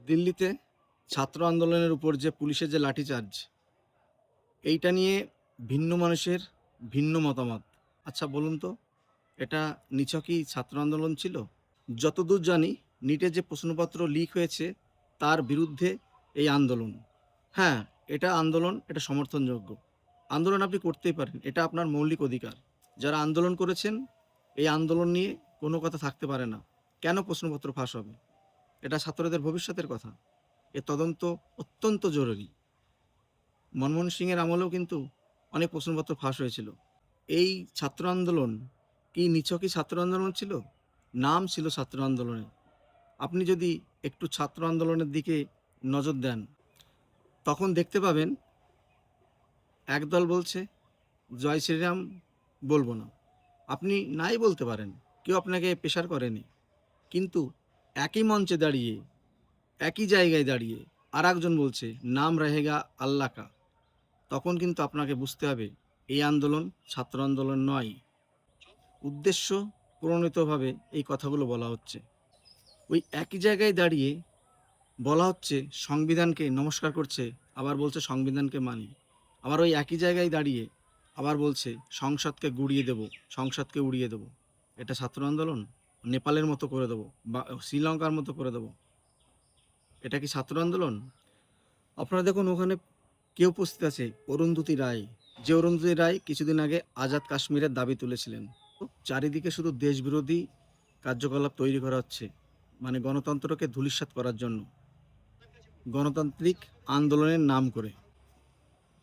দিল্লিতে ছাত্র আন্দোলনের উপর যে পুলিশের যে লাঠিচার্জ, এইটা নিয়ে ভিন্ন মানুষের ভিন্ন মতামত। আচ্ছা বলুন তো, এটা নিছকই ছাত্র আন্দোলন ছিল? যতদূর জানি নিটের যে প্রশ্নপত্র লিক হয়েছে তার বিরুদ্ধে এই আন্দোলন। হ্যাঁ, এটা আন্দোলন, এটা সমর্থনযোগ্য। আন্দোলন আপনি করতেই পারেন, এটা আপনার মৌলিক অধিকার। যারা আন্দোলন করেছেন, এই আন্দোলন নিয়ে কোনো কথা থাকতে পারে না। কেন প্রশ্নপত্র ফাঁস হবে? এটা ছাত্রদের ভবিষ্যতের কথা। এর তদন্ত অত্যন্ত জরুরি। মনমোহন সিংয়ের আমলেও কিন্তু অনেক প্রশ্নপত্র ফাঁস হয়েছিল। এই ছাত্র আন্দোলন কি নিছকই ছাত্র আন্দোলন ছিল? নাম ছিল ছাত্র আন্দোলনের। আপনি যদি একটু ছাত্র আন্দোলনের দিকে নজর দেন, তখন দেখতে পাবেন একদল বলছে জয় শ্রীরাম বলবো না। আপনি নাই বলতে পারেন, কেউ আপনাকে প্রেশার করেনি। কিন্তু একই মঞ্চে দাঁড়িয়ে, একই জায়গায় দাঁড়িয়ে আরেকজন বলছে নাম রহেগা আল্লাহ কা। তখন কিন্তু আপনাকে বুঝতে হবে এই আন্দোলন ছাত্র আন্দোলন নয়। উদ্দেশ্য প্রণীতভাবে এই কথাগুলো বলা হচ্ছে। ওই একই জায়গায় দাঁড়িয়ে বলা হচ্ছে সংবিধানকে নমস্কার করছে, আবার বলছে সংবিধানকে মানি। আবার ওই একই জায়গায় দাঁড়িয়ে আবার বলছে সংসদকে গুড়িয়ে দেব, সংসদকে উড়িয়ে দেব। এটা ছাত্র আন্দোলন? নেপালের মতো করে দেবো বা শ্রীলঙ্কার মতো করে দেবো, এটা কি ছাত্র আন্দোলন? আপনারা দেখুন ওখানে কে উপস্থিত আছে? অরুন্ধতী রায়। যে অরুন্ধতী রায় কিছুদিন আগে আজাদ কাশ্মীরের দাবি তুলেছিলেন। চারিদিকে শুধু দেশবিরোধী কার্যকলাপ তৈরি করা হচ্ছে, মানে গণতন্ত্রকে ধূলিসাৎ করার জন্য, গণতান্ত্রিক আন্দোলনের নাম করে।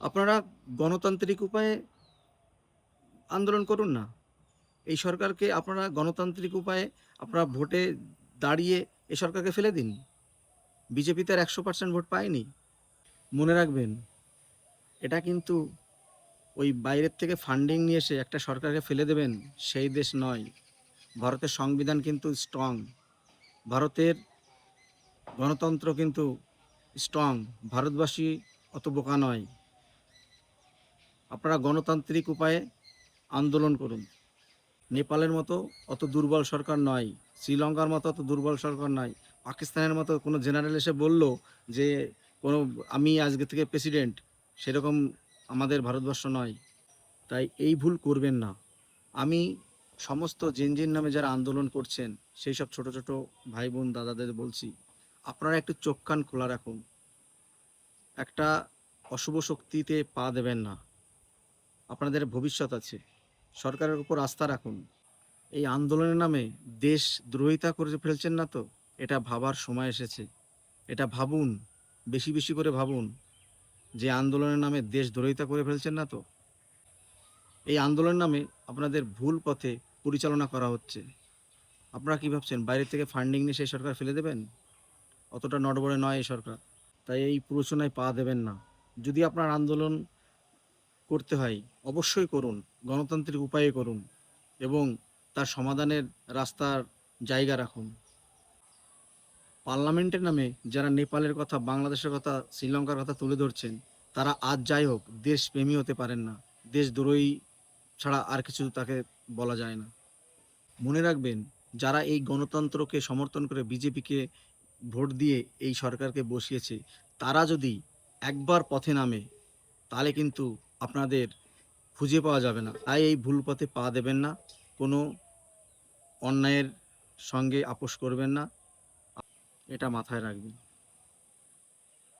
আপনারা গণতান্ত্রিক উপায়ে আন্দোলন করুন না। এই সরকারকে আপনারা গণতান্ত্রিক উপায়ে আপনারা ভোটে দাঁড়িয়ে এই সরকারকে ফেলে দিন। বিজেপি তো আর 100% ভোট পায়নি। মনে রাখবেন, এটা কিন্তু ওই বাইরের থেকে ফান্ডিং নিয়ে এসে একটা সরকারকে ফেলে দেবেন সেই দেশ নয়। ভারতের সংবিধান কিন্তু স্ট্রং, ভারতের গণতন্ত্র কিন্তু স্ট্রং। ভারতবাসী অত বোকা নয়। আপনারা গণতান্ত্রিক উপায়ে আন্দোলন করুন। নেপালের মতো অত দুর্বল সরকার নয়, শ্রীলঙ্কার মতো অত দুর্বল সরকার নয়, পাকিস্তানের মতো কোনো জেনারেল এসে বলল যে কোনো আমি আজকে থেকে প্রেসিডেন্ট, সেরকম আমাদের ভারতবর্ষ নয়। তাই এই ভুল করবেন না। আমি সমস্ত জেনজির নামে যারা আন্দোলন করছেন সেই সব ছোট ছোট ভাই বোন দাদাদের বলছি, আপনারা একটু চোখ কান খোলা রাখুন। একটা অশুভ শক্তিতে পা দেবেন না। আপনাদের ভবিষ্যৎ আছে, সরকারের উপর আস্থা রাখুন। এই আন্দোলনের নামে দেশ দ্রোহিতা করে ফেলছেন না তো? এটা ভাবার সময় এসেছে। এটা ভাবুন, বেশি বেশি করে ভাবুন যে আন্দোলনের নামে দেশ দ্রোহিতা করে ফেলছেন না তো? এই আন্দোলনের নামে আপনাদের ভুল পথে পরিচালনা করা হচ্ছে। আপনারা কি ভাবছেন বাইরে থেকে ফান্ডিং নিয়ে সেই সরকার ফেলে দেবেন? অতটা নড়বড়ে নয় এই সরকার। তাই এই প্ররোচনায় পা দেবেন না। যদি আপনার আন্দোলন করতে হয় অবশ্যই করুন, গণতান্ত্রিক উপায়ে করুন এবং তার সমাধানের রাস্তার জায়গা রাখুন। পার্লামেন্টের নামে যারা নেপালের কথা, বাংলাদেশের কথা, শ্রীলঙ্কার কথা তুলে ধরছেন, তারা আজ যাই হোক দেশপ্রেমী হতে পারেন না। দেশদ্রোহী ছাড়া আর কিছু তাকে বলা যায় না। মনে রাখবেন, যারা এই গণতন্ত্রকে সমর্থন করে বিজেপিকে ভোট দিয়ে এই সরকারকে বসিয়েছে, তারা যদি একবার পথে নামে তাহলে কিন্তু আপনাদের খুঁজে পাওয়া যাবে না। তাই এই ভুল পথে পা দেবেন না, কোনো অন্যায়ের সঙ্গে আপোষ করবেন না, এটা মাথায় রাখবেন।